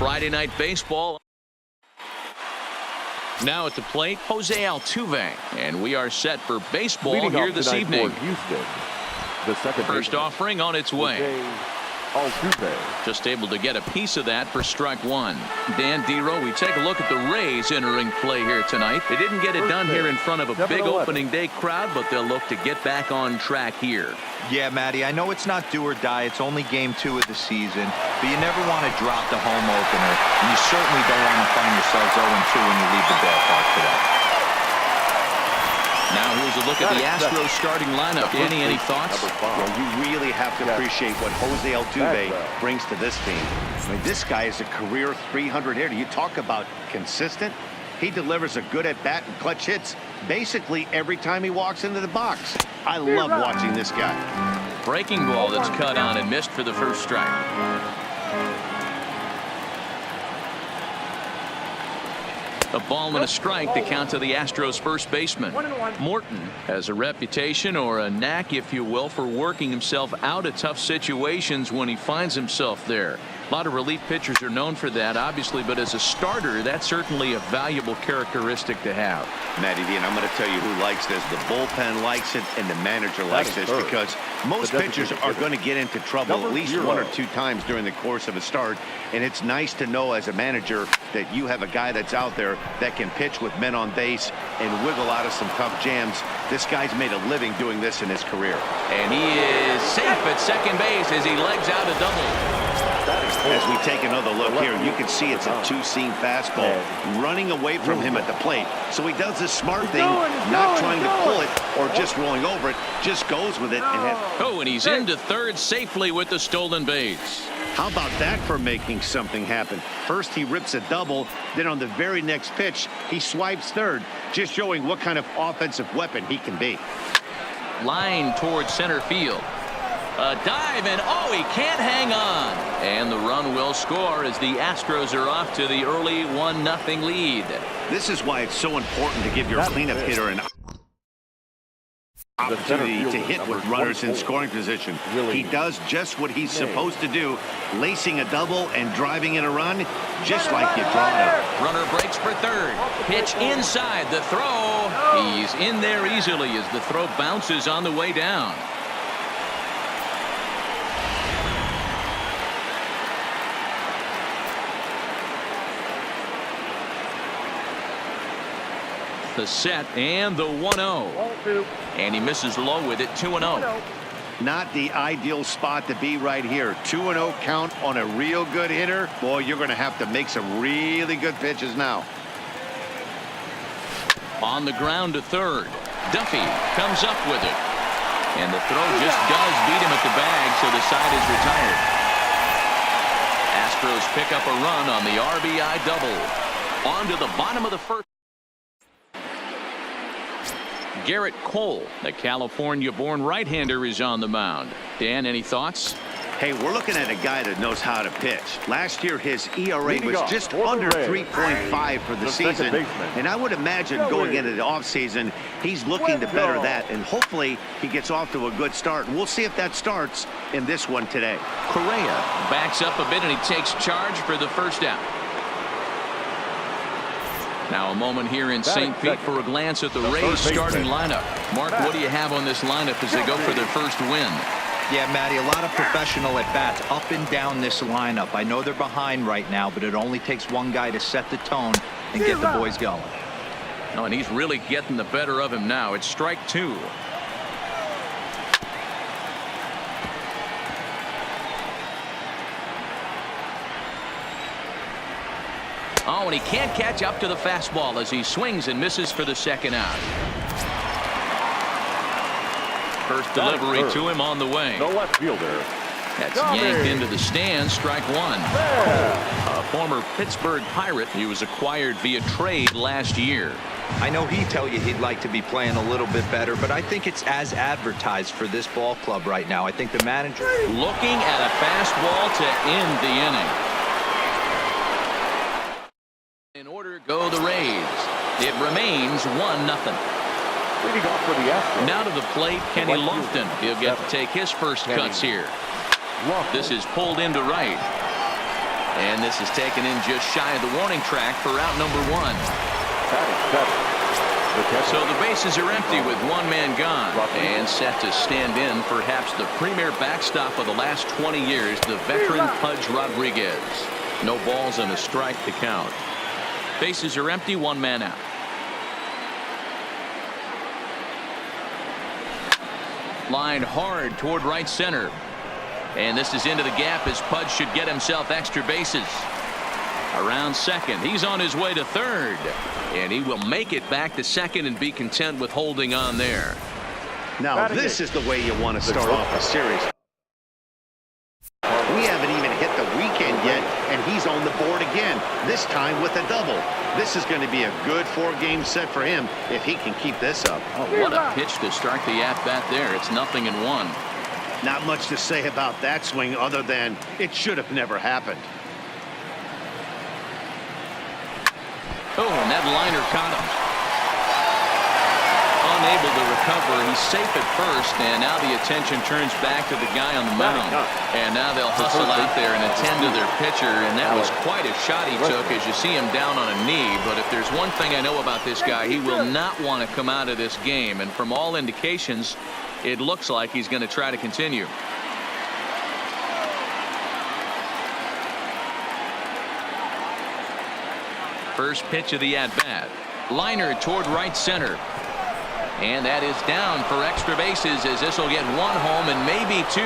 Friday Night Baseball. Now at the plate, Jose Altuve, and we are set for baseball Leading here off this tonight evening. for Houston, the second First baseman, offering on its way. Jose Altuve. Just able to get a piece of that for strike one. Dan Dero, we take a look at the Rays entering play here tonight. They didn't get it done here in front of a big opening day crowd, but they'll look to get back on track here. Yeah, Matty, I know it's not do or die. It's only game 2 of the season, but you never want to drop the home opener, and you certainly don't want to find yourselves 0-2 when you leave the ballpark today. Now here's a look at the Astros starting lineup. Danny, any thoughts? Well, you really have to appreciate what Jose Altuve brings to this team. I mean, this guy is a career 300 hitter. You talk about consistent. He delivers a good at-bat and clutch hits basically every time he walks into the box. I love watching this guy. Breaking ball that's cut on and missed for the first strike. A ball and a strike to count to the Astros first baseman. Morton has a reputation, or a knack if you will, for working himself out of tough situations when he finds himself there. A lot of relief pitchers are known for that, obviously, but as a starter, that's certainly a valuable characteristic to have. Matty D, and I'm going to tell you who likes this. The bullpen likes it, and the manager likes this, because most pitchers are going to get into trouble at least 1 or 2 times during the course of a start, and it's nice to know as a manager that you have a guy that's out there that can pitch with men on base and wiggle out of some tough jams. This guy's made a living doing this in his career. And he is safe at second base as he legs out a double. As we take another look here, you can see it's a two-seam fastball running away from him at the plate. So he does this smart thing, not trying to pull it or just rolling over it, just goes with it. And he's into third safely with the stolen base. How about that for making something happen? First he rips a double, then on the very next pitch he swipes third, just showing what kind of offensive weapon he can be. Line towards center field. A dive, and he can't hang on. And the run will score as the Astros are off to the early 1-0 lead. This is why it's so important to give your cleanup hitter an opportunity to hit with runners in scoring position. He does just what he's supposed to do, lacing a double and driving in a run, just like you draw it up. Runner breaks for third. Pitch inside. The throw. He's in there easily as the throw bounces on the way down. The set and the 1-0. And he misses low with it. 2-0. Not the ideal spot to be right here. 2-0 count on a real good hitter. Boy, you're going to have to make some really good pitches now. On the ground to third. Duffy comes up with it. And the throw just does beat him at the bag, so the side is retired. Astros pick up a run on the RBI double. On to the bottom of the first. Garrett Cole, the California-born right-hander, is on the mound. Dan, any thoughts? Hey, we're looking at a guy that knows how to pitch. Last year, his ERA was just under 3.5 for the season. And I would imagine going into the offseason, he's looking to better that. And hopefully, he gets off to a good start. We'll see if that starts in this one today. Correa backs up a bit, and he takes charge for the first out. Now a moment here in St. Pete for a glance at the Rays starting lineup. Mark, what do you have on this lineup as they go for their first win? Yeah, Matty, a lot of professional at-bats up and down this lineup. I know they're behind right now, but it only takes one guy to set the tone and get the boys going. Oh, and he's really getting the better of him now. It's strike 2. Oh, and he can't catch up to the fastball as he swings and misses for the second out. First delivery to him on the way. The left fielder. That's yanked into the stands. Strike 1. A former Pittsburgh Pirate. He was acquired via trade last year. I know he'd tell you he'd like to be playing a little bit better, but I think it's as advertised for this ball club right now. I think the manager looking at a fastball to end the inning. In order go the Rays. It remains 1-0. Leading off for the Astros. Now to the plate, Kenny Lofton. He'll get to take his first cuts here. This is pulled into right. And this is taken in just shy of the warning track for out number 1. So the bases are empty with one man gone and set to stand in perhaps the premier backstop of the last 20 years, the veteran Pudge Rodriguez. No balls and a strike to count. Bases are empty, one man out. Line hard toward right center. And this is into the gap as Pudge should get himself extra bases. Around second. He's on his way to third. And he will make it back to second and be content with holding on there. Now this is the way you want to start off a series. We haven't even hit the weekend yet, and he's on the board again, this time with a double. This is going to be a good 4-game set for him if he can keep this up. Oh, what a pitch to start the at-bat there. It's 0-1. Not much to say about that swing other than it should have never happened. Oh, and that liner caught him. Unable to recover. He's safe at first, and now the attention turns back to the guy on the mound. And now they'll hustle out there and attend to their pitcher, and that was quite a shot he took as you see him down on a knee. But if there's one thing I know about this guy, he will not want to come out of this game. And from all indications, it looks like he's going to try to continue. First pitch of the at-bat. Liner toward right center. And that is down for extra bases as this will get 1 home and maybe 2.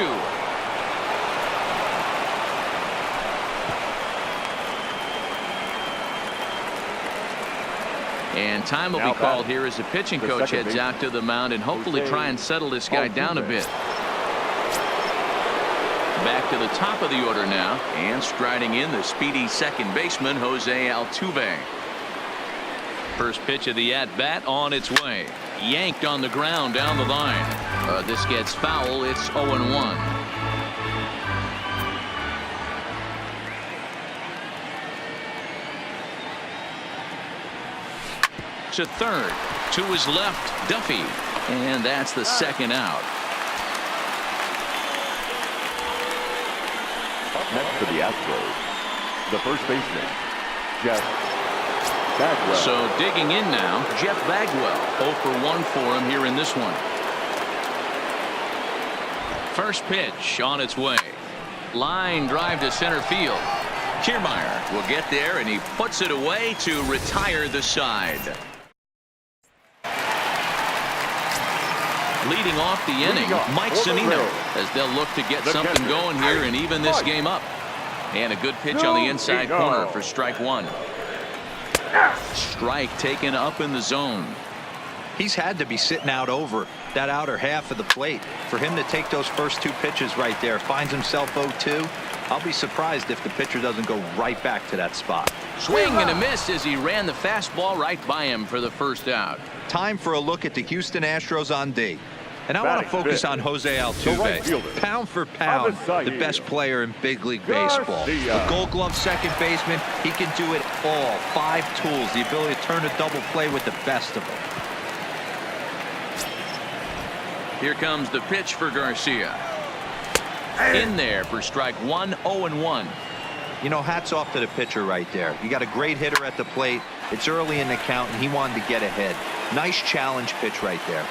And time will be called here as the pitching coach heads out to the mound and hopefully try and settle this guy down a bit. Back to the top of the order now, and striding in the speedy second baseman Jose Altuve. First pitch of the at-bat on its way. Yanked on the ground down the line. This gets foul. It's 0-1. To third. To his left, Duffy. And that's the second out. Up next for the Astros, the first baseman, Jeff Bagwell. So digging in now, Jeff Bagwell. 0 for 1 for him here in this one. First pitch on its way. Line drive to center field. Kiermaier will get there, and he puts it away to retire the side. Leading off the inning, Mike Zunino, as they'll look to get something going here and even this game up. And a good pitch on the inside corner for strike 1. Strike taken up in the zone. He's had to be sitting out over that outer half of the plate. For him to take those first 2 pitches right there, finds himself 0-2. I'll be surprised if the pitcher doesn't go right back to that spot. Swing and a miss as he ran the fastball right by him for the first out. Time for a look at the Houston Astros on D. And I want to focus on Jose Altuve. Pound for pound, the best player in big league baseball. A Gold Glove second baseman, he can do it all. 5 tools, the ability to turn a double play with the best of them. Here comes the pitch for Garcia. In there for strike 1, 0-1. You know, hats off to the pitcher right there. You got a great hitter at the plate. It's early in the count, and he wanted to get ahead. Nice challenge pitch right there.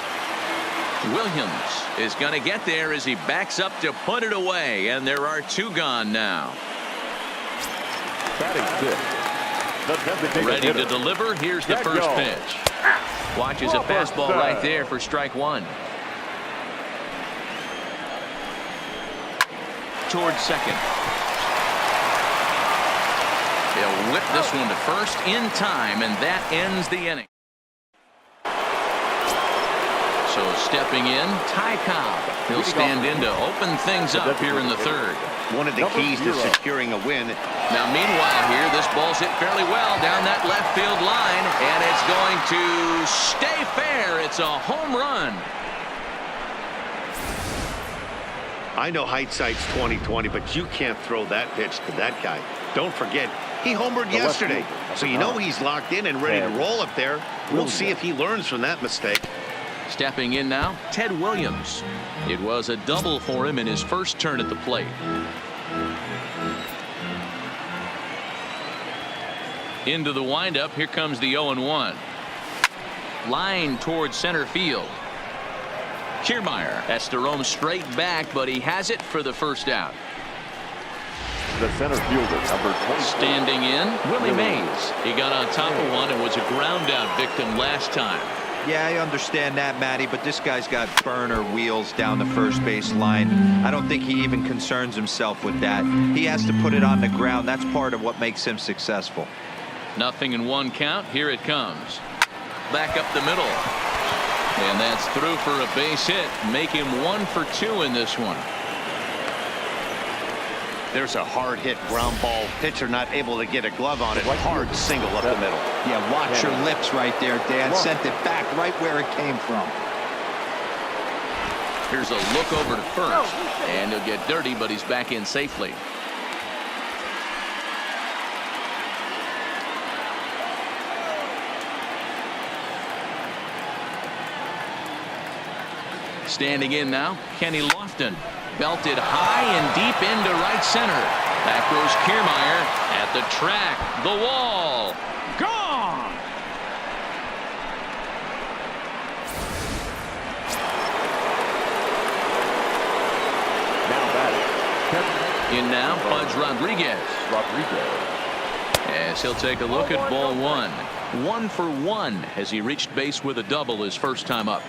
Williams is going to get there as he backs up to put it away, and there are 2 gone now. Ready to deliver. Here's the first pitch. Watches a fastball right there for strike 1. Towards second. He'll whip this one to first in time, and that ends the inning. So stepping in, Ty Cobb. He'll stand in to open things up here in the third. One of the keys to securing a win. Now meanwhile here, this ball's hit fairly well down that left field line, and it's going to stay fair. It's a home run. I know hindsight's 20/20, but you can't throw that pitch to that guy. Don't forget, he homered yesterday, so you know he's locked in and ready to roll up there. We'll see if he learns from that mistake. Stepping in now, Ted Williams. It was a double for him in his first turn at the plate. Into the windup. Here comes the 0-1. Line towards center field. Kiermaier has to roam straight back, but he has it for the first out. The center fielder, number 20. Standing in, Willie Mays. He got on top of one and was a ground out victim last time. Yeah, I understand that, Matty, but this guy's got burner wheels down the first base line. I don't think he even concerns himself with that. He has to put it on the ground. That's part of what makes him successful. Nothing in one count. Here it comes. Back up the middle. And that's through for a base hit. Make him 1 for 2 in this one. There's a hard hit ground ball. Pitcher not able to get a glove on it. Hard single up the middle. Yeah, watch your lips right there, Dan. Sent it back right where it came from. Here's a look over to first. And he'll get dirty, but he's back in safely. Standing in now, Kenny Lofton. Belted high and deep into right center. Back goes Kiermaier at the track. The wall. Gone. Now batting. In now, Pudge Rodriguez. As he'll take a look at ball 1. 1 for 1 as he reached base with a double his first time up.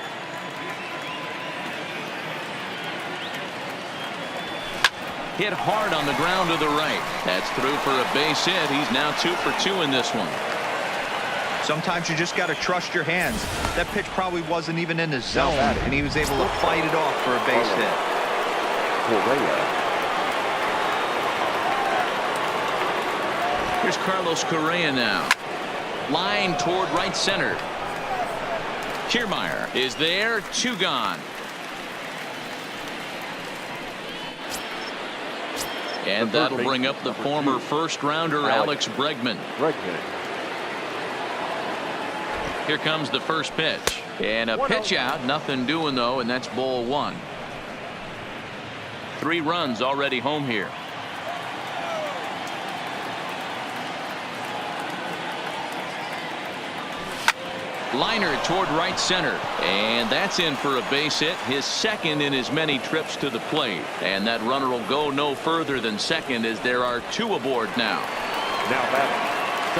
Hit hard on the ground to the right. That's through for a base hit. He's now 2 for 2 in this one. Sometimes you just got to trust your hands. That pitch probably wasn't even in the zone, and he was able to fight it off for a base hit. Here's Carlos Correa now. Line toward right center. Kiermaier is there. 2 gone. And that'll bring up the former first-rounder Alex Bregman. Here comes the first pitch. And a pitch out. Nothing doing, though, and that's ball 1. 3 runs already home here. Liner toward right center, and that's in for a base hit, his second in as many trips to the plate. And that runner will go no further than second as there are 2 aboard now.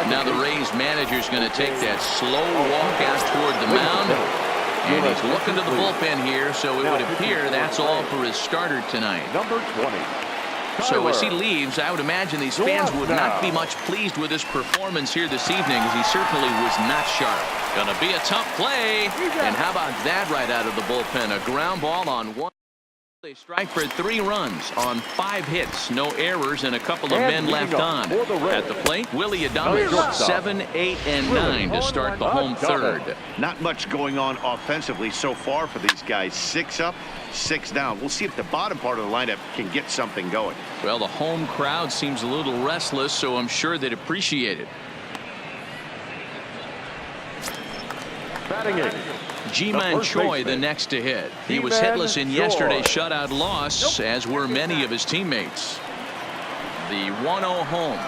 Now the Rays manager's going to take that slow walk out toward the mound, and he's looking to the bullpen here, so it would appear that's all for his starter tonight. Number 20. So as he leaves, I would imagine these fans would not be much pleased with his performance here this evening, as he certainly was not sharp. Gonna be a tough play. And how about that right out of the bullpen? A ground ball on 1. They strike for 3 runs on 5 hits, no errors, and a couple of men left on. At the plate, Willie Adames, 7, 8, and 9 to start the home third. Not much going on offensively so far for these guys. 6 up, 6 down. We'll see if the bottom part of the lineup can get something going. Well, the home crowd seems a little restless, so I'm sure they'd appreciate it. Batting 8. Ji-Man Choi the next to hit. He was hitless in yesterday's shutout loss, as were many of his teammates. The 1-0 home.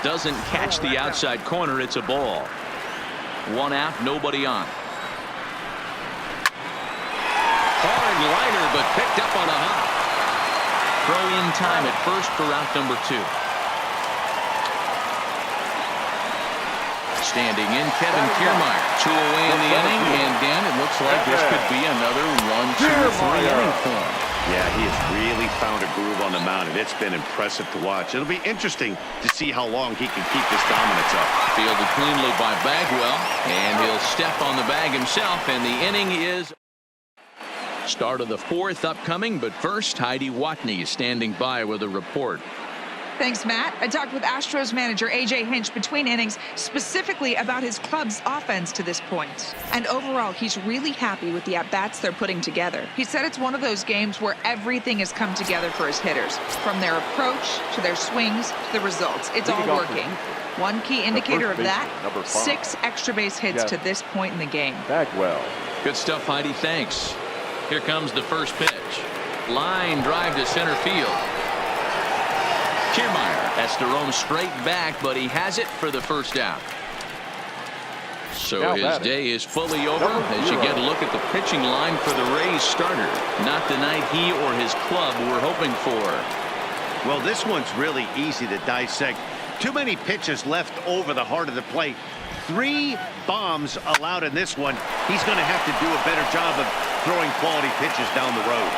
Doesn't catch the outside corner. It's a ball. 1 out, nobody on. Hard liner, but picked up on a hop. Throw in time at first for out number 2. Standing in, Kevin Kiermaier. 2 away in the inning, and Dan, it looks like this could be another 1, 2, 3 inning for him. Yeah, he has really found a groove on the mound, and it's been impressive to watch. It'll be interesting to see how long he can keep this dominance up. Fielded cleanly by Bagwell, and he'll step on the bag himself, and the inning is start of the 4th upcoming. But first, Heidi Watney is standing by with a report. Thanks, Matt. I talked with Astros manager A.J. Hinch between innings, specifically about his club's offense to this point. And overall, he's really happy with the at-bats they're putting together. He said it's one of those games where everything has come together for his hitters, from their approach to their swings to the results. It's all working. One key indicator of that, 6 extra base hits to this point in the game. Bagwell. Good stuff, Heidi. Thanks. Here comes the first pitch. Line drive to center field. Kiermaier has to roam straight back, but he has it for the first out. So his day is fully over as you get a look at the pitching line for the Rays starter. Not the night he or his club were hoping for. Well, this one's really easy to dissect. Too many pitches left over the heart of the plate. 3 bombs allowed in this one. He's going to have to do a better job of throwing quality pitches down the road.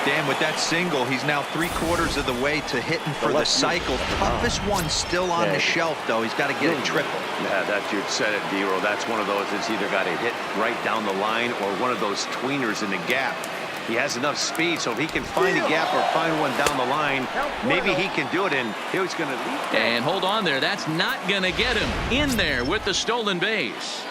Dan, with that single, he's now 3/4 of the way to hitting for the cycle. Toughest one still on the shelf, though. He's got to get it triple. Yeah, you said it, D-Row. That's one of those that's either got to hit right down the line or one of those tweeners in the gap. He has enough speed, so if he can find a gap or find one down the line, maybe he can do it, and he's going to lead. And hold on there. That's not going to get him in there with the stolen base.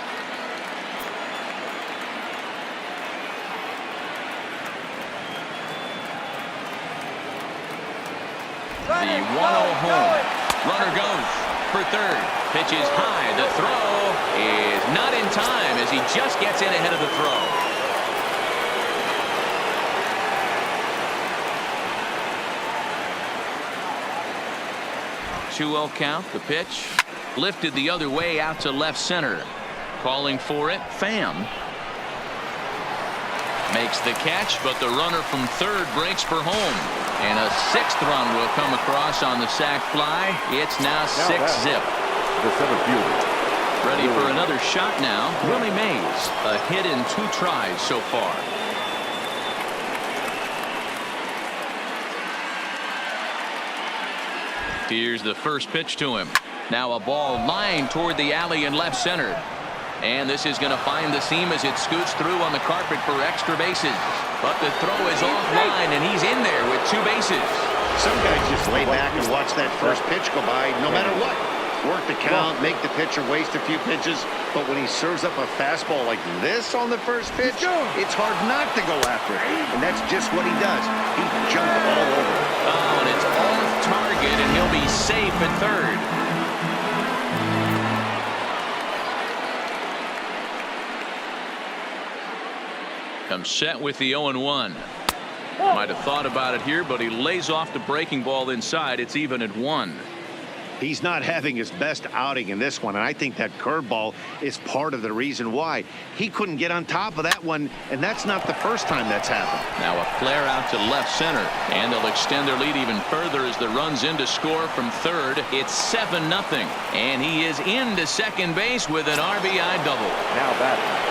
The 1-0 home. Runner goes for third. Pitch is high. The throw is not in time as he just gets in ahead of the throw. 2-0 count. The pitch lifted the other way out to left center. Calling for it, Pham. Makes the catch, but the runner from third breaks for home. And a 6th run will come across on the sac fly. It's now 6-zip. The center fielder. Ready for another shot now. Willie Mays. A hit in 2 tries so far. Here's the first pitch to him. Now a ball lined toward the alley in left center. And this is going to find the seam as it scoots through on the carpet for extra bases. But the throw is offline, and he's in there with 2 bases. Some guys just lay back and watch that first pitch go by no matter what. Work the count, make the pitcher waste a few pitches. But when he serves up a fastball like this on the first pitch, it's hard not to go after it. And that's just what he does. He jumped all over it. Oh, and it's off target, and he'll be safe at third. Comes set with the 0-1. Might have thought about it here, but he lays off the breaking ball inside. It's even at 1. He's not having his best outing in this one, and I think that curveball is part of the reason why. He couldn't get on top of that one, and that's not the first time that's happened. Now a flare out to left center, and they'll extend their lead even further as the run's in to score from third. It's 7-0, and he is into second base with an RBI double. Now batting.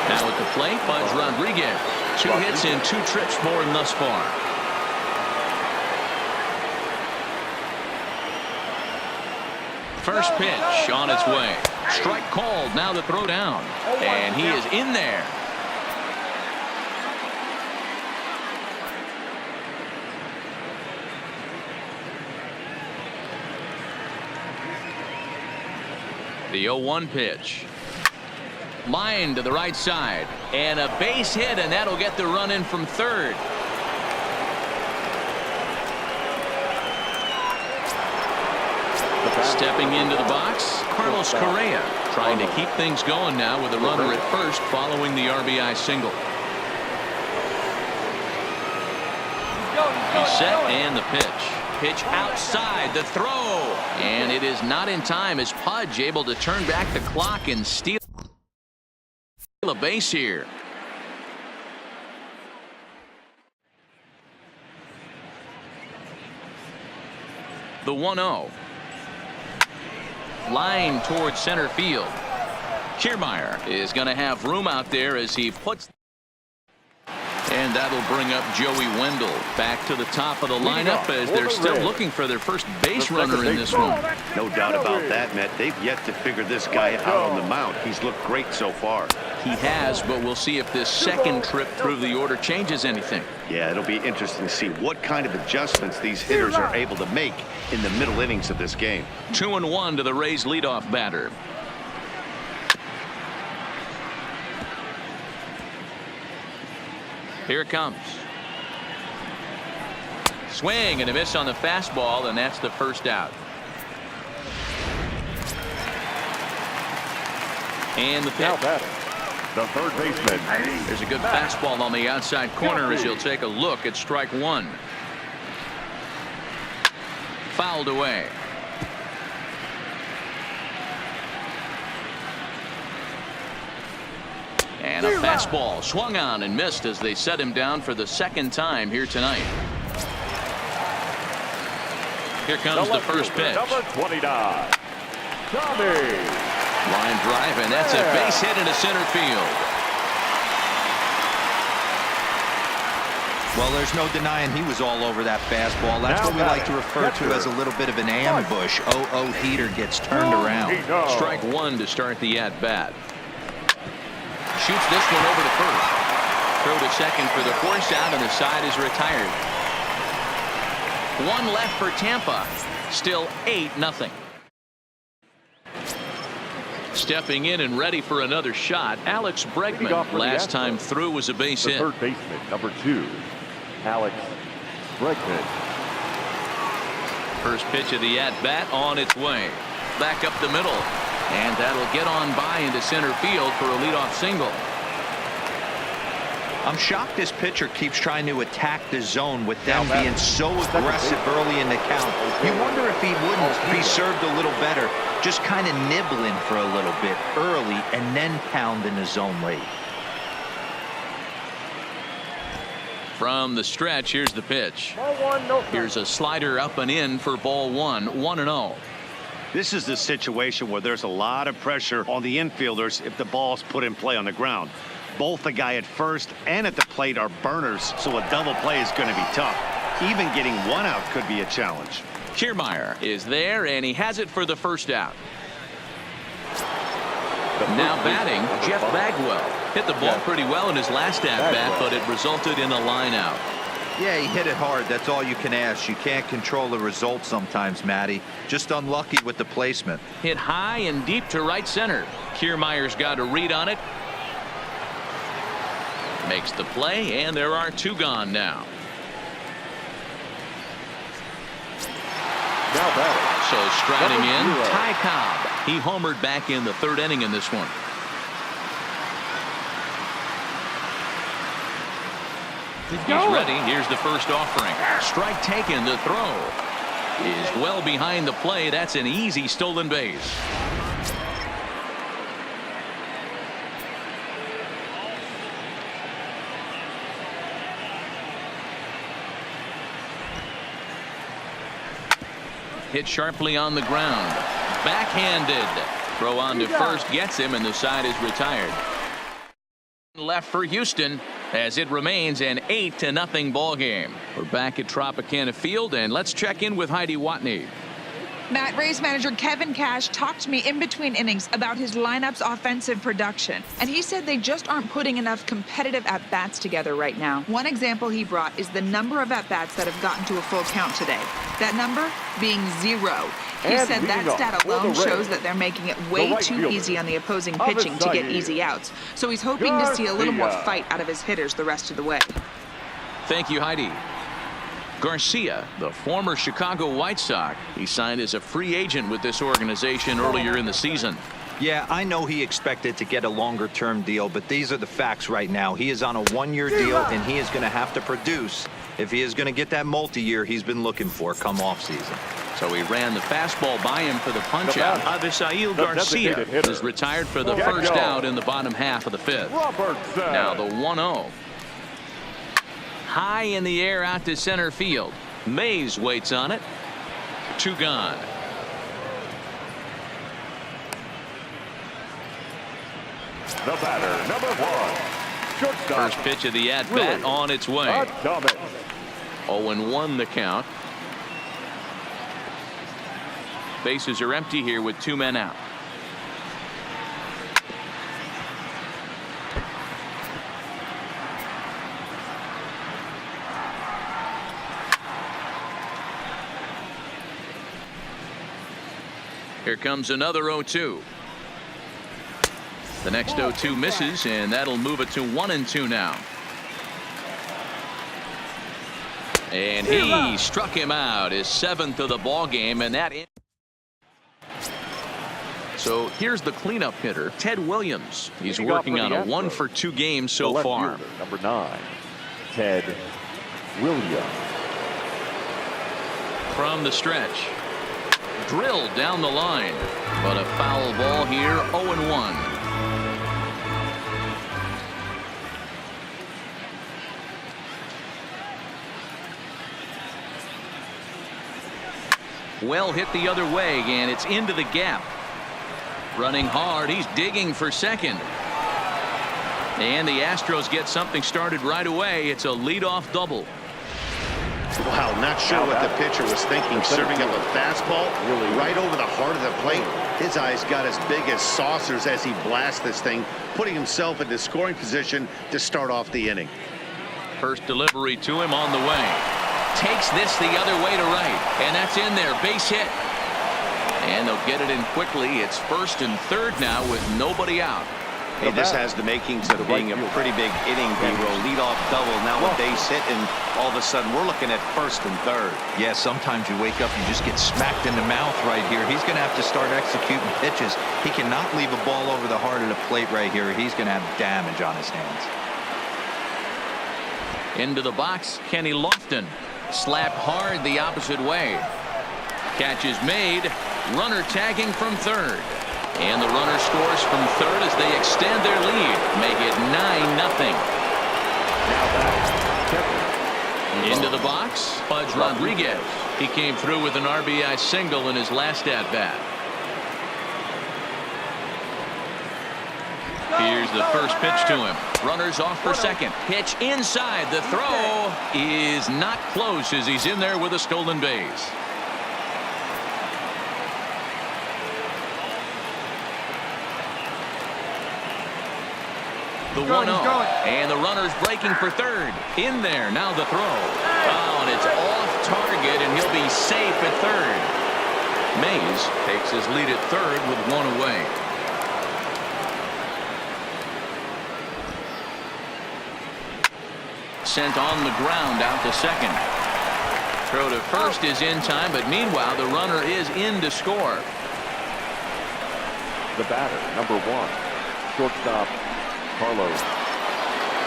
Now at the plate, Pudge Rodriguez. 2 hits and 2 trips for him thus far. First pitch on its way. Strike called. Now the throw down. And he is in there. The 0-1 pitch. Line to the right side. And a base hit, and that'll get the run in from third. Stepping into the box, Carlos Correa, trying to keep things going now with a runner at first following the RBI single. He's set, and the pitch. Pitch outside, the throw. And it is not in time as Pudge able to turn back the clock and steal a base here. The 1-0. Line towards center field. Kiermaier is going to have room out there as he puts. And that'll bring up Joey Wendell back to the top of the lineup as they're still looking for their first base runner in this one. No doubt about that, Matt. They've yet to figure this guy out on the mound. He's looked great so far. He has, but we'll see if this second trip through the order changes anything. Yeah, it'll be interesting to see what kind of adjustments these hitters are able to make in the middle innings of this game. 2-1 to the Rays leadoff batter. Here it comes. Swing and a miss on the fastball, and that's the first out. And the pitch. The third baseman. There's a good fastball on the outside corner as he'll take a look at strike 1. fouled away. And a fastball swung on and missed as they set him down for the second time here tonight. Here comes the first pitch. Number 29, Tommy. Line drive, and that's a base hit into center field. Well, there's no denying he was all over that fastball. That's what we like to refer to as a little bit of an ambush. 0-0 heater gets turned around. Strike one to start the at-bat. Shoots this one over to first. Throw to second for the force out, and the side is retired. One left for Tampa. Still 8-0. Stepping in and ready for another shot, Alex Bregman. Last time through was a base hit. Third baseman, number 2, Alex Bregman. First pitch of the at-bat on its way. Back up the middle. And that'll get on by into center field for a leadoff single. I'm shocked this pitcher keeps trying to attack the zone with them being so aggressive early in the count. You wonder if he wouldn't be served a little better, just kind of nibbling for a little bit early and then pounding the zone late. From the stretch, here's the pitch. Here's a slider up and in for ball one. 1-0. This is the situation where there's a lot of pressure on the infielders if the ball's put in play on the ground. Both the guy at first and at the plate are burners, so a double play is going to be tough. Even getting one out could be a challenge. Kiermaier is there, and he has it for the first out. Now batting, Jeff Bagwell. Hit the ball pretty well in his last at-bat, but it resulted in a line out. Yeah, he hit it hard. That's all you can ask. You can't control the result sometimes, Matty. Just unlucky with the placement. Hit high and deep to right center. Kiermaier's got a read on it. Makes the play, and there are two gone now. So striding in, Ty Cobb. He homered back in the third inning in this one. He's ready. Here's the first offering. Strike taken. The throw is well behind the play. That's an easy stolen base. Hit sharply on the ground. Backhanded. Throw on to first gets him, and the side is retired. Left for Houston as it remains an 8-0 ball game. We're back at Tropicana Field, and let's check in with Heidi Watney. Matt, Rays manager Kevin Cash talked to me in between innings about his lineup's offensive production, and he said they just aren't putting enough competitive at-bats together right now. One example he brought is the number of at-bats that have gotten to a full count today. That number being 0. He said that stat alone shows that they're making it way too easy on the opposing pitching to get easy outs. So he's hoping to see a little more fight out of his hitters the rest of the way. Thank you, Heidi. Garcia, the former Chicago White Sox, he signed as a free agent with this organization earlier in the season. Yeah, I know he expected to get a longer-term deal, but these are the facts right now. He is on a one-year deal, and he is going to have to produce if he is going to get that multi-year he's been looking for come off-season. So he ran the fastball by him for the punch-out. Avisail Garcia is retired for the first out in the bottom half of the fifth. Now the 1-0. High in the air out to center field. Mays waits on it. Two gone. The batter, number 1, shortstop. First pitch of the at-bat on its way. 0-1 the count. Bases are empty here with two men out. Here comes another 0-2. The next 0-2 misses, and that'll move it to 1-2 now. And he struck him out, his 7th of the ball game, and that. So here's the cleanup hitter, Ted Williams. He's working on a 1-for-2 game so far. Number 9, Ted Williams. from the stretch. Drilled down the line, but a foul ball here. 0-1. Well hit the other way, and it's into the gap. Running hard, he's digging for second. And the Astros get something started right away. It's a leadoff double. Wow, not sure what the pitcher was thinking, serving up a fastball right over the heart of the plate. His eyes got as big as saucers as he blasts this thing, putting himself in the scoring position to start off the inning. First delivery to him on the way. Takes this the other way to right, and that's in there. Base hit. And they'll get it in quickly. It's first and third now with nobody out. Hey, this has the makings of being a pretty big inning, B-roll. Leadoff double, now a base hit, and all of a sudden we're looking at first and third. Yeah, sometimes you wake up and just get smacked in the mouth right here. He's going to have to start executing pitches. He cannot leave a ball over the heart of the plate right here. He's going to have damage on his hands. Into the box, Kenny Lofton. Slapped hard the opposite way. Catch is made. Runner tagging from third. And the runner scores from third as they extend their lead. Make it 9-0. Into the box, Pudge Rodriguez. He came through with an RBI single in his last at-bat. Here's the first pitch to him. Runners off for second. Pitch inside. The throw is not close as he's in there with a stolen base. The 1-0, and the runner's breaking for third. In there, now the throw. Oh, and it's off target, and he'll be safe at third. Mays takes his lead at third with one away. Sent on the ground out to second. Throw to first is in time, but meanwhile the runner is in to score. The batter, number 1, shortstop Carlos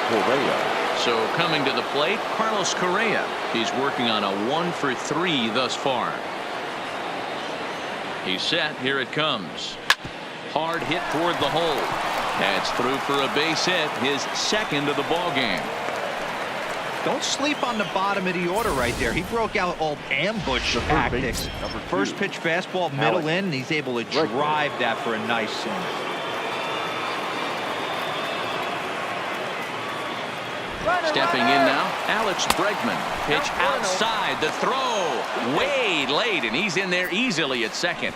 Correa. So coming to the plate, Carlos Correa. He's working on a 1-for-3 thus far. He's set. Here it comes. Hard hit toward the hole. That's through for a base hit, his second of the ball game. Don't sleep on the bottom of the order right there. He broke out all ambush tactics. First pitch fastball, middle in, and he's able to drive that for a nice swing. Stepping in now, Alex Bregman. Pitch outside, the throw way late, and he's in there easily at second.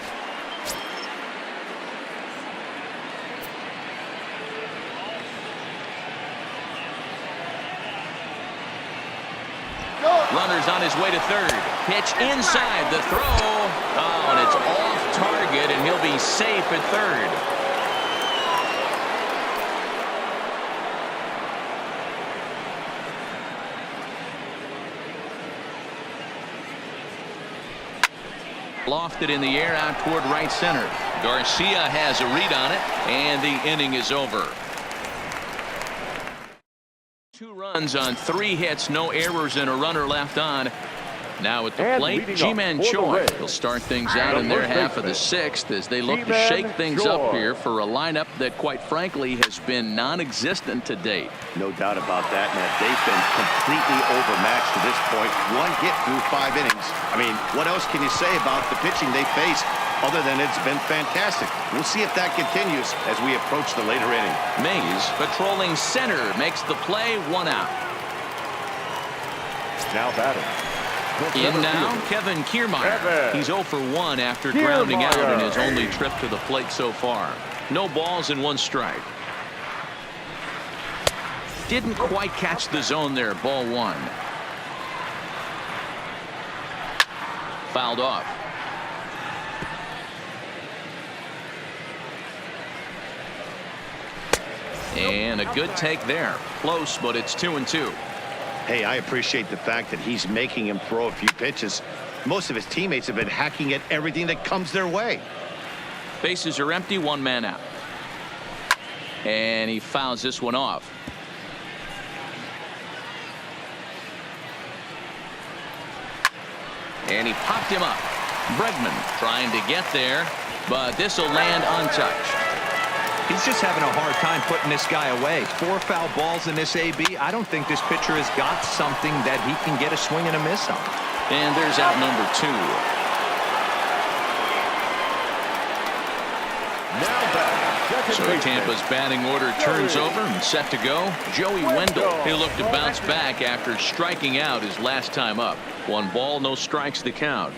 Runner's on his way to third. Pitch inside, the throw. Oh, and it's off target, and he'll be safe at third. Lofted in the air out toward right center. Garcia has a read on it, and the inning is over. 2 runs on 3 hits, no errors, and a runner left on. Now at the plate, Ji-Man Choi will start things out in their half of the 6th as they look to shake things up here for a lineup that, quite frankly, has been non-existent to date. No doubt about that, Matt. They've been completely overmatched to this point. 1 hit through 5 innings. I mean, what else can you say about the pitching they face other than it's been fantastic? We'll see if that continues as we approach the later inning. Mays patrolling center makes the play, 1 out. Now batting. In now, Kevin Kiermaier. He's 0 for 1 after grounding out in his only trip to the plate so far. No balls and 1 strike. Didn't quite catch the zone there. Ball 1. Fouled off. And a good take there. Close, but it's 2-2. Hey, I appreciate the fact that he's making him throw a few pitches. Most of his teammates have been hacking at everything that comes their way. Bases are empty, 1 man out. And he fouls this one off. And he popped him up. Bregman trying to get there, but this will land untouched. He's just having a hard time putting this guy away. 4 foul balls in this AB. I don't think this pitcher has got something that he can get a swing and a miss on. And there's out number 2. So Tampa's batting order turns over and set to go. Joey Wendell. He'll look to bounce back after striking out his last time up. 1 ball, no strikes to count.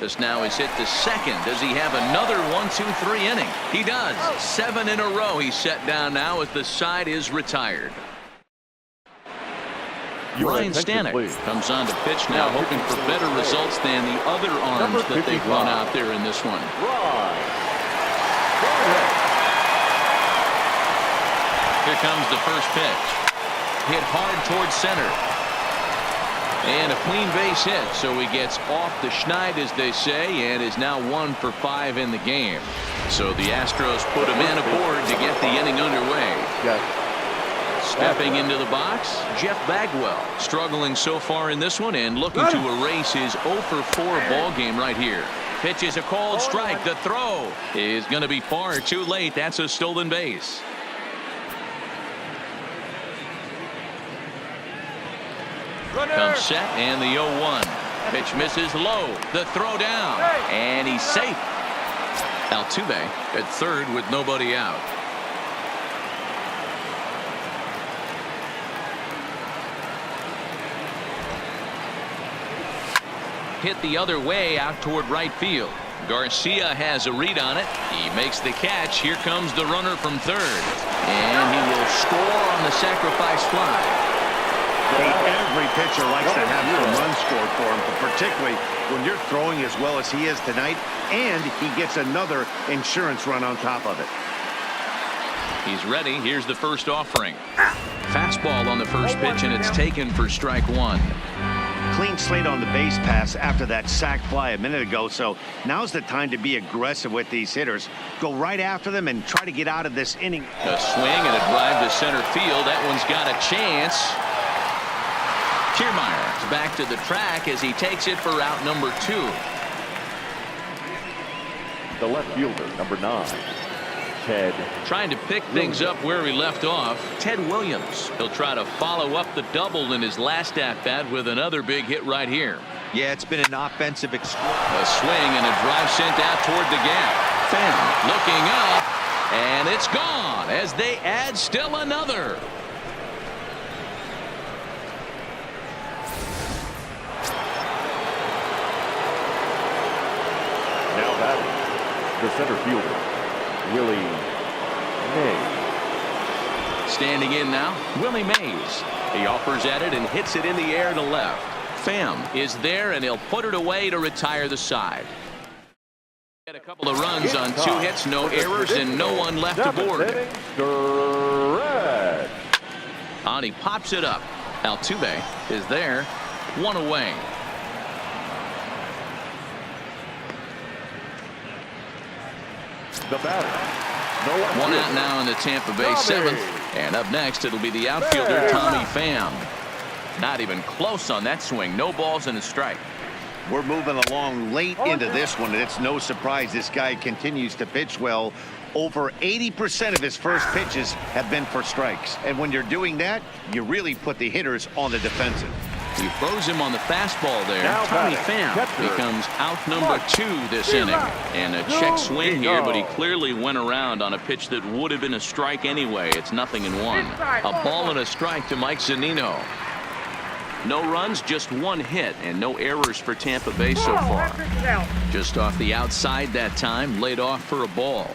This now is hit to second. Does he have another 1-2-3 inning? He does. 7 in a row he's set down now as the side is retired. Ryan Stanek comes on to pitch now, hoping for better results than the other arms that they've run out there in this one. Here comes the first pitch. Hit hard towards center. And a clean base hit, so he gets off the schneid, as they say, and is now 1 for 5 in the game. So the Astros put a man aboard to get the inning underway. Stepping into the box, Jeff Bagwell, struggling so far in this one and looking to erase his 0 for 4 ball game right here. Pitch is a called strike. The throw is going to be far too late. That's a stolen base. Comes set and the 0-1. Pitch misses low. The throw down. And he's safe. Altuve at third with nobody out. Hit the other way out toward right field. Garcia has a read on it. He makes the catch. Here comes the runner from third. And he will score on the sacrifice fly. Every pitcher likes to have some runs scored for him, but particularly when you're throwing as well as he is tonight, and he gets another insurance run on top of it. He's ready. Here's the first offering. Fastball on the first pitch, and it's taken for strike 1. Clean slate on the base pass after that sac fly a minute ago, so now's the time to be aggressive with these hitters. Go right after them and try to get out of this inning. A swing and a drive to center field. That one's got a chance. Kiermaier is back to the track as he takes it for out number 2. The left fielder, number 9, Ted. Trying to pick things up where he left off. Ted Williams. He'll try to follow up the double in his last at-bat with another big hit right here. Yeah, it's been an offensive explosion. A swing and a drive sent out toward the gap. Pham looking up, and it's gone as they add still another. Now batting, the center fielder, Willie Mays. Standing in now, Willie Mays. He offers at it and hits it in the air to left. Pham is there, and he'll put it away to retire the side. Get a couple of runs on 2 hits, no errors, and no one left aboard. On he pops it up. Altuve is there, 1 away. The batter. 1 out now in the Tampa Bay 7th. And up next, it'll be the outfielder, Tommy Pham. Not even close on that swing. No balls and a strike. We're moving along late into this one, and it's no surprise this guy continues to pitch well. Over 80% of his first pitches have been for strikes. And when you're doing that, you really put the hitters on the defensive. He throws him on the fastball there. Tommy Pham becomes out number 2 this inning. And a check swing here, but he clearly went around on a pitch that would have been a strike anyway. It's 0-1. A ball and a strike to Mike Zunino. No runs, just 1 hit, and no errors for Tampa Bay so far. Just off the outside that time, laid off for a ball.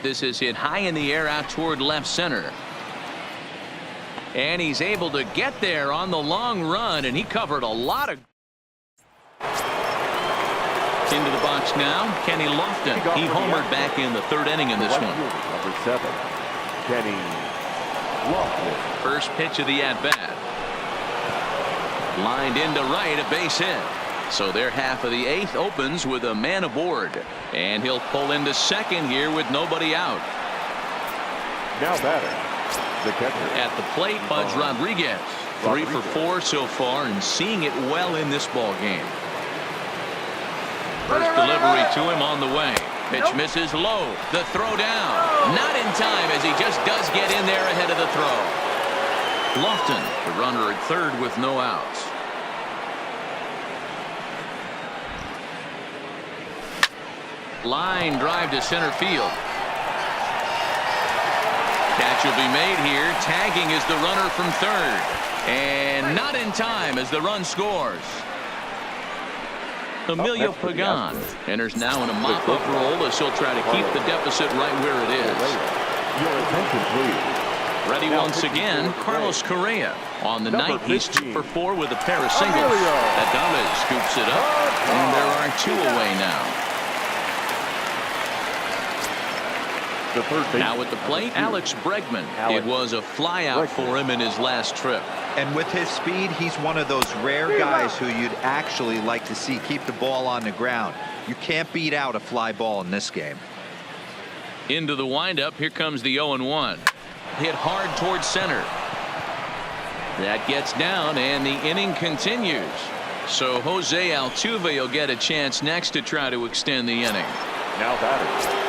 This is hit high in the air out toward left center. And he's able to get there on the long run, and he covered a lot of. Into the box now, Kenny Lofton. He homered back in the 3rd inning in this one. Number 7, Kenny Lofton. First pitch of the at-bat. Lined into right, a base hit. So their half of the 8th opens with a man aboard. And he'll pull into second here with nobody out. Now batting, the catcher. At the plate, Pudge Rodriguez. 3 for 4 so far and seeing it well in this ball game. First delivery to him on the way. Pitch misses low. The throw down. Not in time as he just does get in there ahead of the throw. Lofton, the runner at third with no outs. Line drive to center field. Catch will be made here. Tagging is the runner from third. And not in time as the run scores. Emilio Pagan enters now in a mop-up role as he'll try to keep the deficit right where it is. Your attention, please. Ready once again, Carlos Correa. On the night, he's 2 for 4 with a pair of singles. Adames scoops it up, and there are 2 away now. Now at the plate, Alex Bregman. It was a flyout for him in his last trip. And with his speed, he's one of those rare guys who you'd actually like to see keep the ball on the ground. You can't beat out a fly ball in this game. Into the windup, here comes the 0-1. Hit hard towards center. That gets down, and the inning continues. So Jose Altuve will get a chance next to try to extend the inning. Now batter.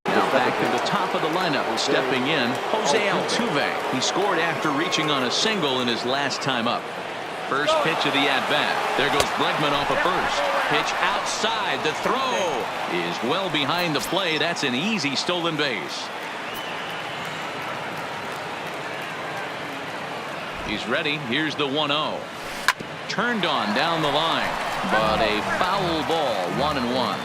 Now back to the top of the lineup, stepping in, Jose Altuve. He scored after reaching on a single in his last time up. First pitch of the at-bat. There goes Bregman off of first. Pitch outside. The throw is well behind the play. That's an easy stolen base. He's ready. Here's the 1-0. Turned on down the line, but a foul ball, 1-1.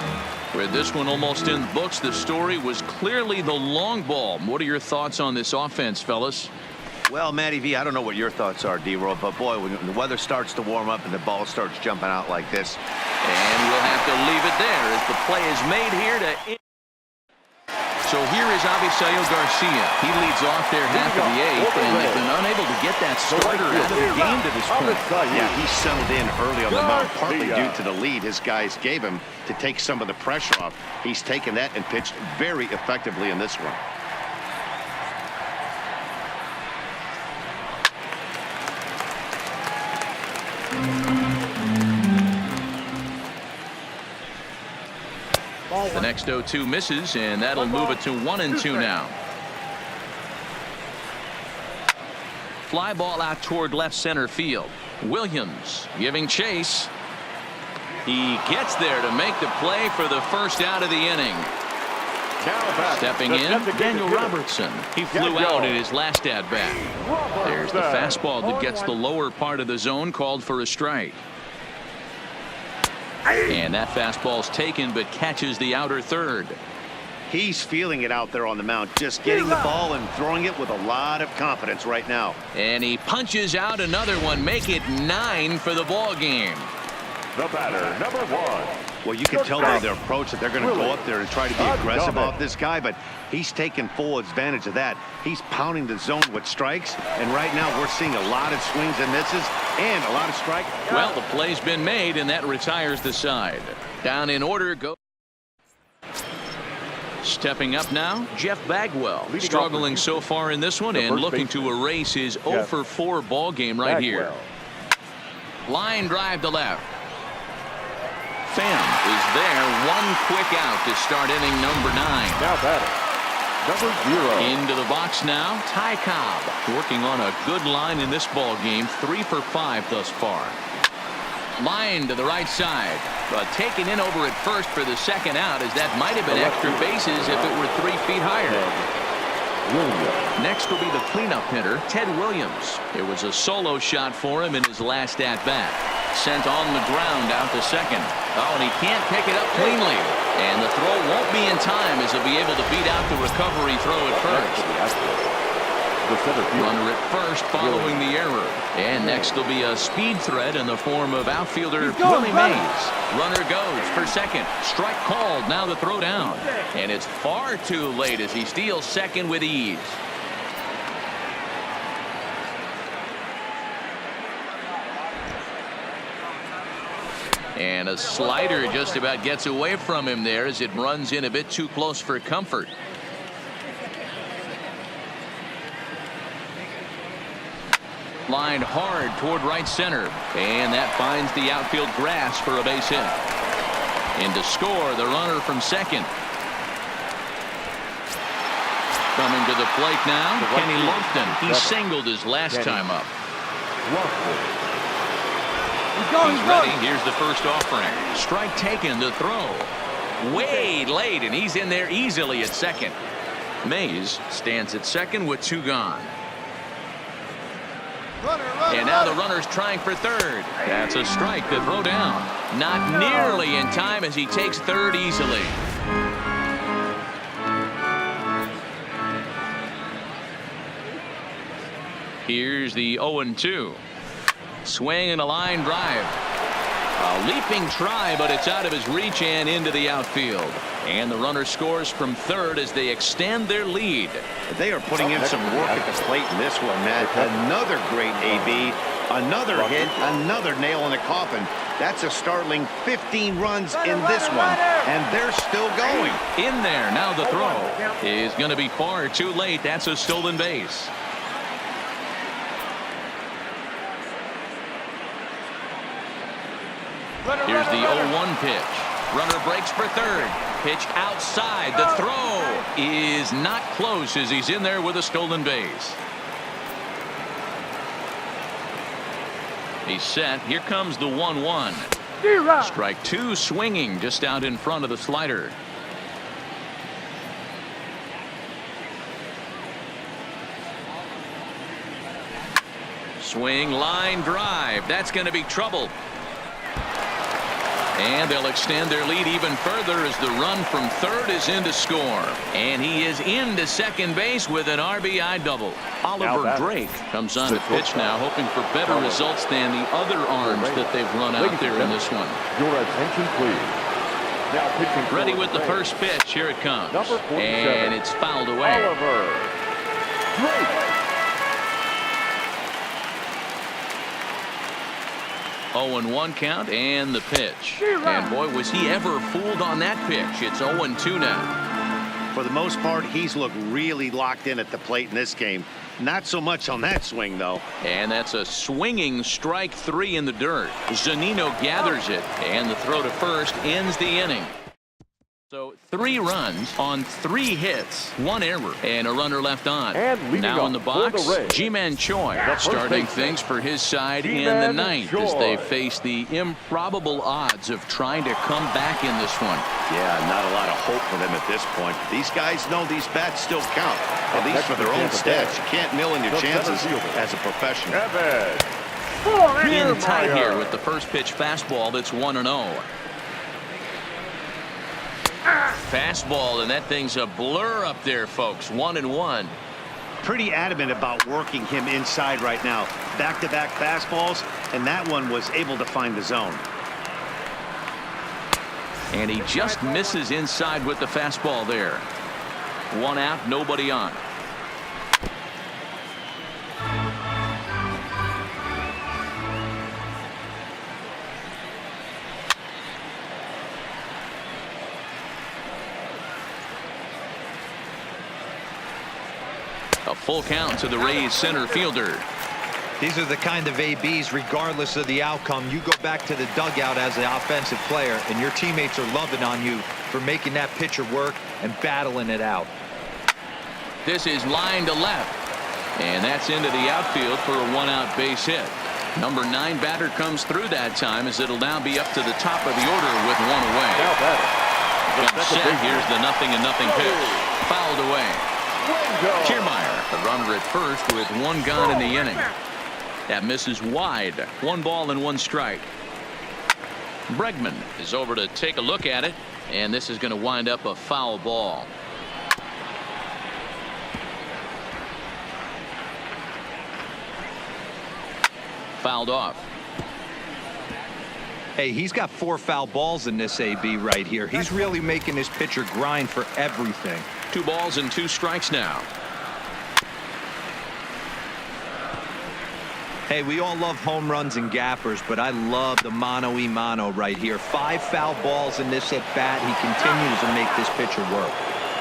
With this one almost in the books, the story was clearly the long ball. What are your thoughts on this offense, fellas? Well, Matty V, I don't know what your thoughts are, D-Roll, but boy, when the weather starts to warm up and the ball starts jumping out like this. And we'll have to leave it there as the play is made here to. So here is Avisail Garcia. He leads off their half of the 8th, and they've been unable to get that starter out of the game to this point. Yeah, he settled in early on the mound, partly due to the lead his guys gave him to take some of the pressure off. He's taken that and pitched very effectively in this one. The next 0-2 misses, and that'll move it to 1-2 now. Fly ball out toward left center field. Williams giving chase. He gets there to make the play for the first out of the inning. Stepping in, Daniel Robertson. He flew out in his last at-bat. There's the fastball that gets the lower part of the zone, called for a strike. And that fastball's taken, but catches the outer third. He's feeling it out there on the mound, just getting the ball and throwing it with a lot of confidence right now. And he punches out another one, make it 9 for the ball game. The batter, number 1. Well, you can tell by their approach that they're going to go up there and try to be aggressive off this guy, but he's taking full advantage of that. He's pounding the zone with strikes, and right now we're seeing a lot of swings and misses and a lot of strikes. Well, the play's been made, and that retires the side. Down in order, go. Stepping up now, Jeff Bagwell. Struggling so far in this one and looking to erase his 0 for 4 ball game right here. Line drive to left. Pham is there. One quick out to start inning number 9. Now batter, number 0. Into the box now, Ty Cobb working on a good line in this ball game. 3 for 5 thus far. Line to the right side, but taken in over at first for the second out, as that might have been extra bases if it were 3 feet higher. Next will be the cleanup hitter, Ted Williams. It was a solo shot for him in his last at-bat. Sent on the ground out to second. Oh, and he can't pick it up cleanly. And the throw won't be in time, as he'll be able to beat out the recovery throw at first. Runner at first following the error. And next will be a speed threat in the form of outfielder Willie Mays. Runner goes for second. Strike called. Now the throw down. And it's far too late as he steals second with ease. And a slider just about gets away from him there as it runs in a bit too close for comfort. Lined hard toward right center, and that finds the outfield grass for a base hit. And to score, the runner from second. Coming to the plate now, Kenny Lofton. He singled his last time up. He's ready. Here's the first offering. Strike taken to throw. Way late, and he's in there easily at second. Mays stands at second with 2 gone. And now the runner's trying for third. That's a strike to throw down. Not nearly in time as he takes third easily. Here's the 0-2. Swing and a line drive. A leaping try, but it's out of his reach and into the outfield. And the runner scores from third as they extend their lead. They are putting in some work at the plate in this one, Matt. Another great AB. Another hit. Another nail in the coffin. That's a startling 15 runs in this one. And they're still going. In there. Now the throw is going to be far too late. That's a stolen base. Here's the 0-1 pitch. Runner breaks for third. Pitch outside. The throw is not close as he's in there with a stolen base. He's set. Here comes the 1-1. Strike 2 swinging just out in front of the slider. Swing, line drive. That's going to be trouble. And they'll extend their lead even further as the run from third is in to score. And he is into second base with an RBI double. Oliver Drake comes on to pitch now, hoping for better results than the other arms that they've run out there in this one. Your attention, please. Now pitching ready with the first pitch. Here it comes. And it's fouled away. Oliver Drake. 0-1 count and the pitch. And boy, was he ever fooled on that pitch. It's 0-2 now. For the most part, he's looked really locked in at the plate in this game. Not so much on that swing, though. And that's a swinging strike 3 in the dirt. Zunino gathers it, and the throw to first ends the inning. So 3 runs on 3 hits, 1 error, and a runner left on. Now in the box, Ji-Man Choi starting things for his side in the 9th as they face the improbable odds of trying to come back in this one. Yeah, not a lot of hope for them at this point. These guys know these bats still count, at least for their own stats. You can't mill in your chances as a professional. In tight here with the first pitch fastball that's 1-0. Fastball, and that thing's a blur up there, folks. 1-1. Pretty adamant about working him inside right now. Back-to-back fastballs, and that one was able to find the zone. And he just misses inside with the fastball there. 1 out, nobody on. A full count to the Rays center fielder. These are the kind of ABs, regardless of the outcome. You go back to the dugout as an offensive player, and your teammates are loving on you for making that pitcher work and battling it out. This is line to left, and that's into the outfield for a 1-out base hit. Number 9 batter comes through that time as it'll now be up to the top of the order with 1 away. Set. Here's the 0-0 pitch. Fouled away. Kiermaier, the runner at first with 1 gone in the inning. That misses wide. 1 ball and 1 strike. Bregman is over to take a look at it, and this is going to wind up a foul ball. Fouled off. Hey, he's got 4 foul balls in this AB right here. He's really making his pitcher grind for everything. 2 balls and 2 strikes now. Hey, we all love home runs and gappers, but I love the mano-y-mano right here. 5 foul balls in this at bat. He continues to make this pitcher work.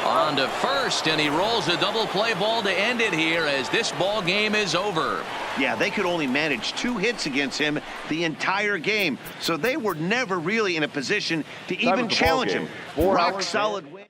On to first, and he rolls a double play ball to end it here as this ball game is over. Yeah, they could only manage 2 hits against him the entire game, so they were never really in a position to even challenge him. Rock solid win.